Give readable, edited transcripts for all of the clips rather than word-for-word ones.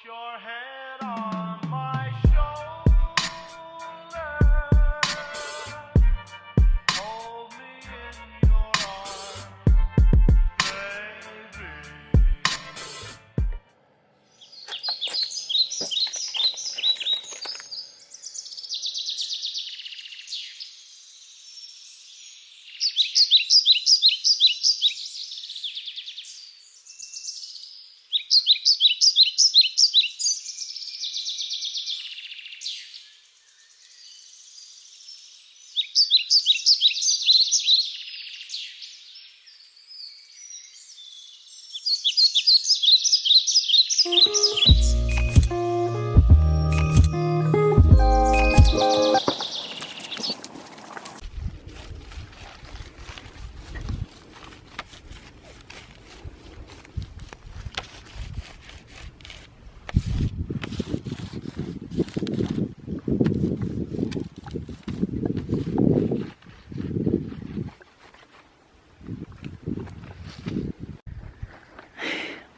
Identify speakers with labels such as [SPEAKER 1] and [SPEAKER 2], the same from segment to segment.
[SPEAKER 1] your head on my shoulder. Hold me in your arms, baby.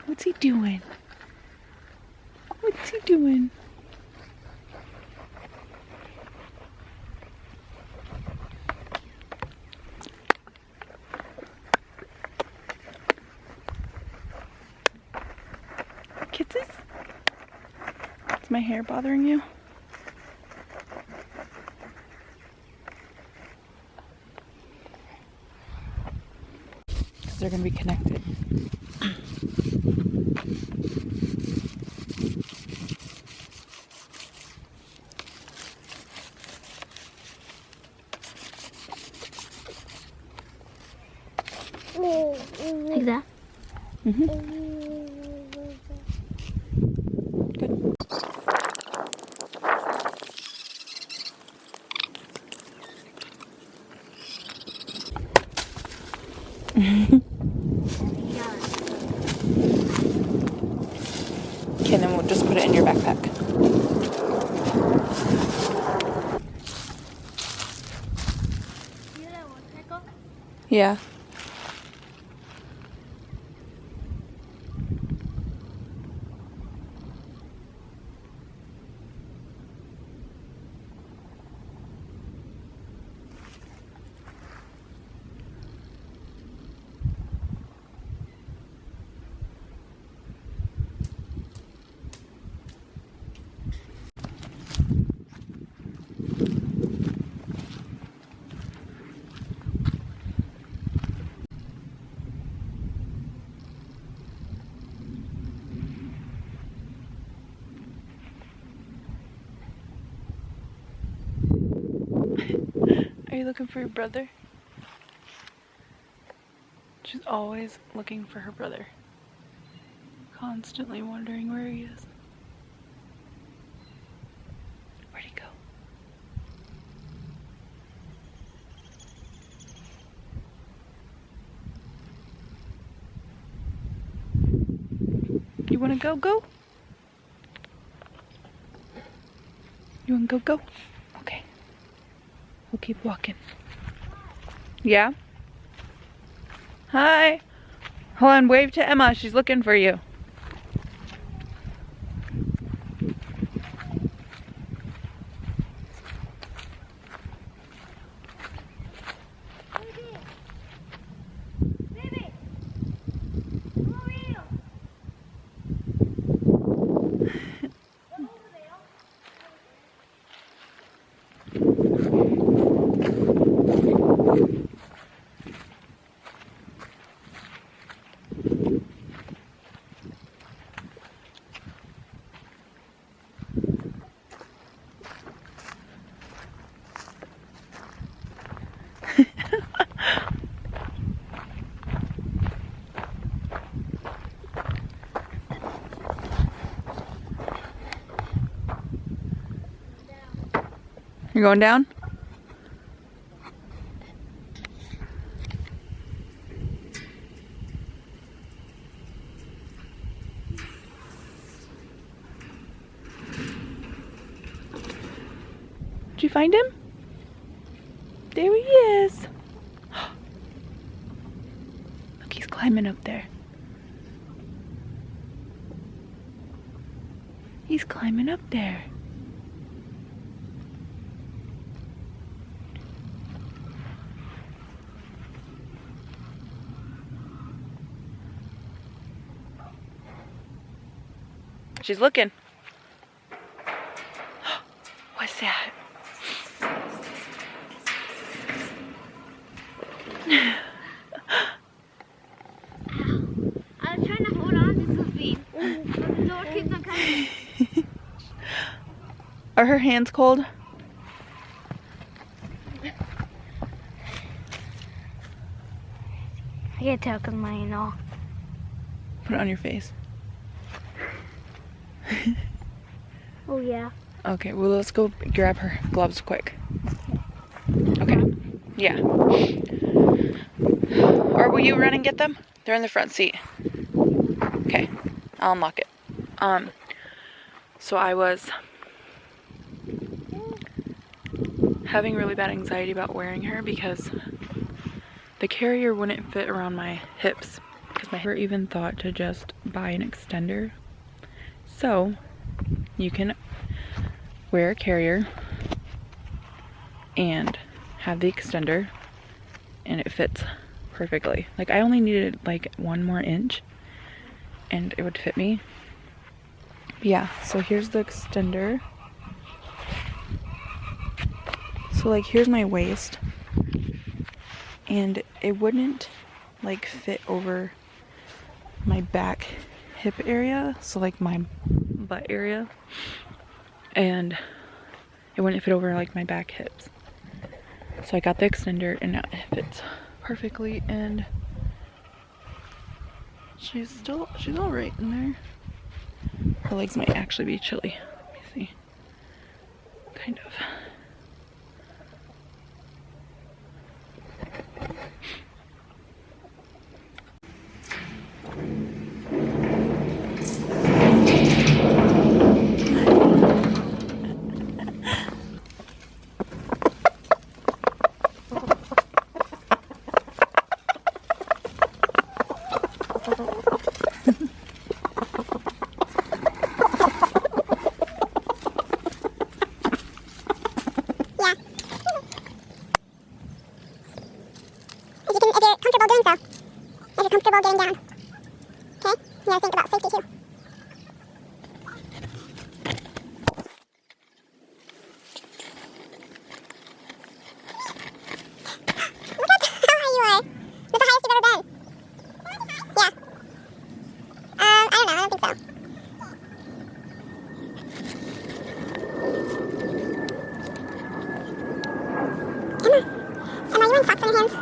[SPEAKER 2] What's he doing? What's he doing? Kisses? Is my hair bothering you? Because they're going to be connected.
[SPEAKER 3] Like that?
[SPEAKER 2] Mm-hmm. Good. Okay, then we'll just put it in your backpack. Yeah. Are you looking for your brother? She's always looking for her brother. Constantly wondering where he is. Where'd he go? You wanna go? Go? You wanna go? Okay. We'll keep walking. Yeah? Hi. Hold on, wave to Emma. She's looking for you. You're going down? Did you find him? There he is. Look, he's climbing up there. He's climbing up there. She's looking. What's that?
[SPEAKER 3] I was trying to hold on to something. The door keeps on coming.
[SPEAKER 2] Are her hands cold?
[SPEAKER 3] I can't tell because mine all.
[SPEAKER 2] Put it on your face.
[SPEAKER 3] Oh yeah.
[SPEAKER 2] Okay, well let's go grab her gloves quick. Okay, yeah. Or will you run and get them? They're in the front seat. Okay, I'll unlock it. So I was having really bad anxiety about wearing her because the carrier wouldn't fit around my hips because my hair even thought to just buy an extender. So you can wear a carrier and have the extender and it fits perfectly. Like I only needed like 1 more inch and it would fit me. Yeah, so here's the extender. So like here's my waist and it wouldn't like fit over my back hip area, so like my butt area, and it wouldn't fit over like my back hips. So I got the extender and now it fits perfectly and she's all right in there. Her legs might actually be chilly. Let me see. Kind of.
[SPEAKER 3] Getting down. Okay? You gotta think about safety too. Look at how high you are. That's the highest you've ever been. Yeah. I don't know. I don't think so. Emma, are you wearing socks on your hands?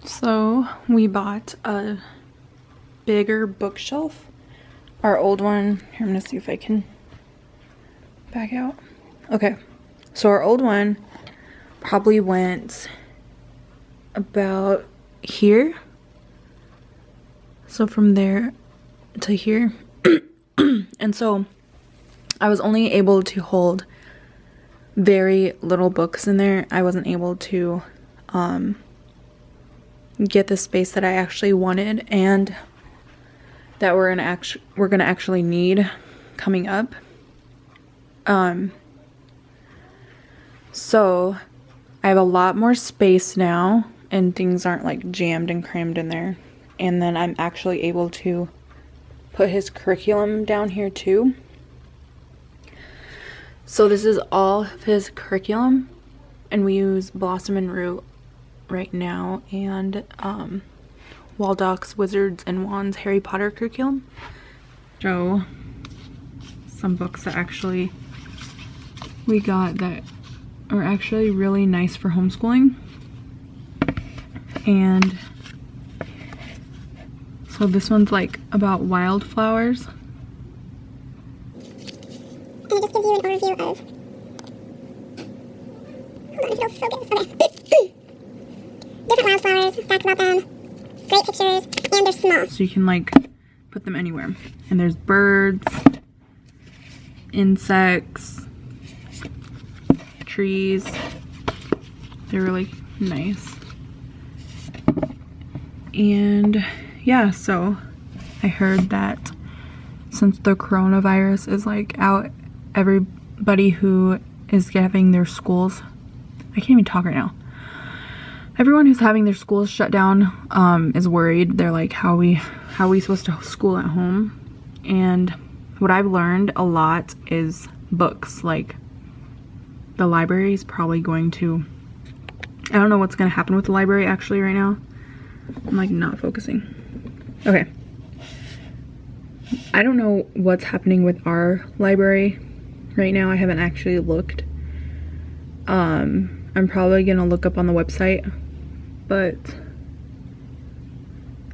[SPEAKER 2] So we bought a bigger bookshelf. Our old one, here I'm gonna see if I can back out. Okay, so our old one probably went about here. So from there to here. And so I was only able to hold very little books in there. I wasn't able to get the space that I actually wanted and that we're gonna actually need coming up. So I have a lot more space now and things aren't like jammed and crammed in there. And then I'm actually able to put his curriculum down here too. So this is all of his curriculum and we use Blossom and Root right now and Waldoc's Wizards and Wands Harry Potter curriculum. Show some books that actually we got that are actually really nice for homeschooling. And so this one's like about wildflowers.
[SPEAKER 3] And it just gives you an overview of... Hold on, it'll focus. Okay. Different wildflowers, facts about them, great pictures, and they're small.
[SPEAKER 2] So you can like put them anywhere. And there's birds insects, trees. They're really nice. And yeah, so I heard that since the coronavirus is like out, everybody who is having their schools, I can't even talk right now. Everyone who's having their schools shut down is worried. They're like, how are we supposed to school at home? And what I've learned a lot is books. Like, the library is probably going to, I don't know what's going to happen with the library actually right now. I'm like not focusing. Okay. I don't know what's happening with our library right now. I haven't actually looked. I'm probably gonna look up on the website, but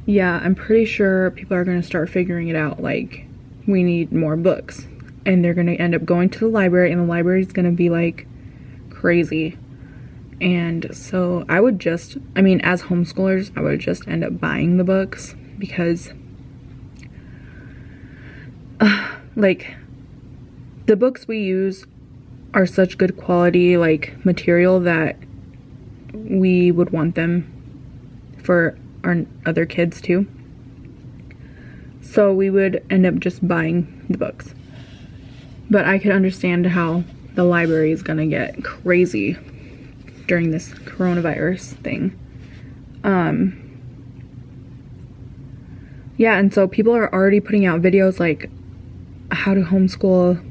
[SPEAKER 2] yeah, I'm pretty sure people are gonna start figuring it out. Like, we need more books, and they're gonna end up going to the library, and the library is gonna be like crazy. And so I would just, I mean, as homeschoolers, I would just end up buying the books because like, the books we use are such good quality, like, material that we would want them for our other kids too. So we would end up just buying the books. But I could understand how the library is gonna get crazy during this coronavirus thing. Yeah, and so people are already putting out videos like how to homeschool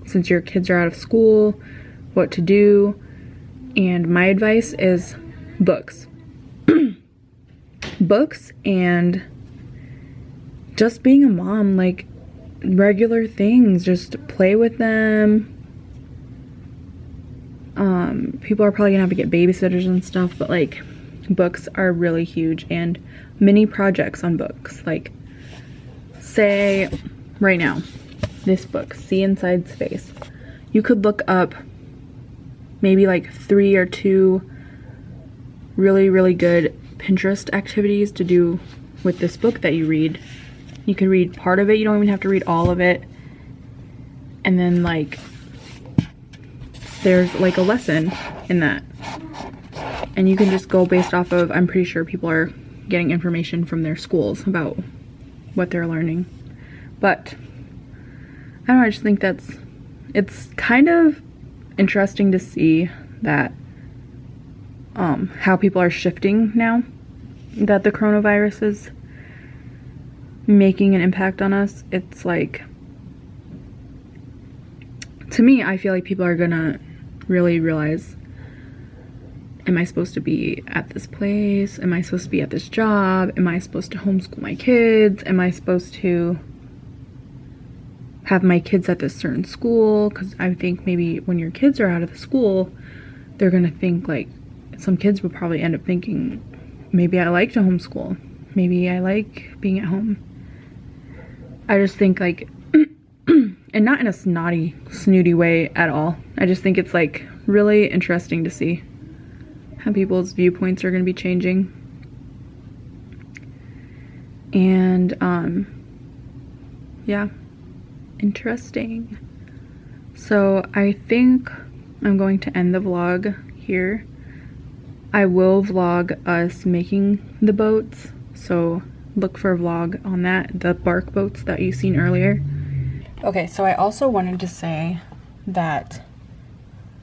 [SPEAKER 2] since your kids are out of school, what to do, and my advice is books. Books and just being a mom, like regular things, just play with them. People are probably gonna have to get babysitters and stuff, but like books are really huge, and mini projects on books. Like, say right now, this book, See Inside Space. You could look up maybe like 3 or 2 really, really good Pinterest activities to do with this book that you read. You can read part of it, you don't even have to read all of it. And then like, there's like a lesson in that. And you can just go based off of, I'm pretty sure people are getting information from their schools about what they're learning. But I don't know, I just think it's kind of interesting to see that how people are shifting now that the coronavirus is making an impact on us. It's like, to me, I feel like people are gonna really realize, am I supposed to be at this place? Am I supposed to be at this job? Am I supposed to homeschool my kids? Am I supposed to have my kids at this certain school? Because I think maybe when your kids are out of the school, they're gonna think like, some kids will probably end up thinking, maybe I like to homeschool. Maybe I like being at home. I just think like, and not in a snooty way at all. I just think it's like really interesting to see how people's viewpoints are going to be changing. And yeah, interesting. So I think I'm going to end the vlog here. I will vlog us making the boats, so look for a vlog on that, the bark boats that you've seen earlier. Okay, so I also wanted to say that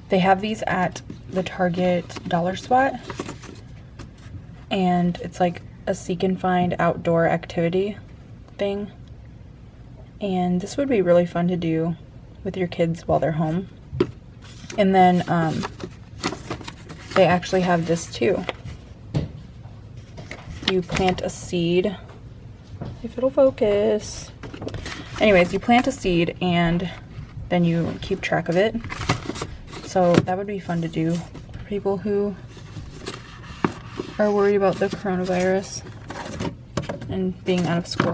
[SPEAKER 2] they have these at the Target dollar spot, and it's like a seek and find outdoor activity thing, and this would be really fun to do with your kids while they're home. And then they actually have this too. You plant a seed, if it'll focus. Anyways, you plant a seed and then you keep track of it. So that would be fun to do for people who are worried about the coronavirus and being out of school.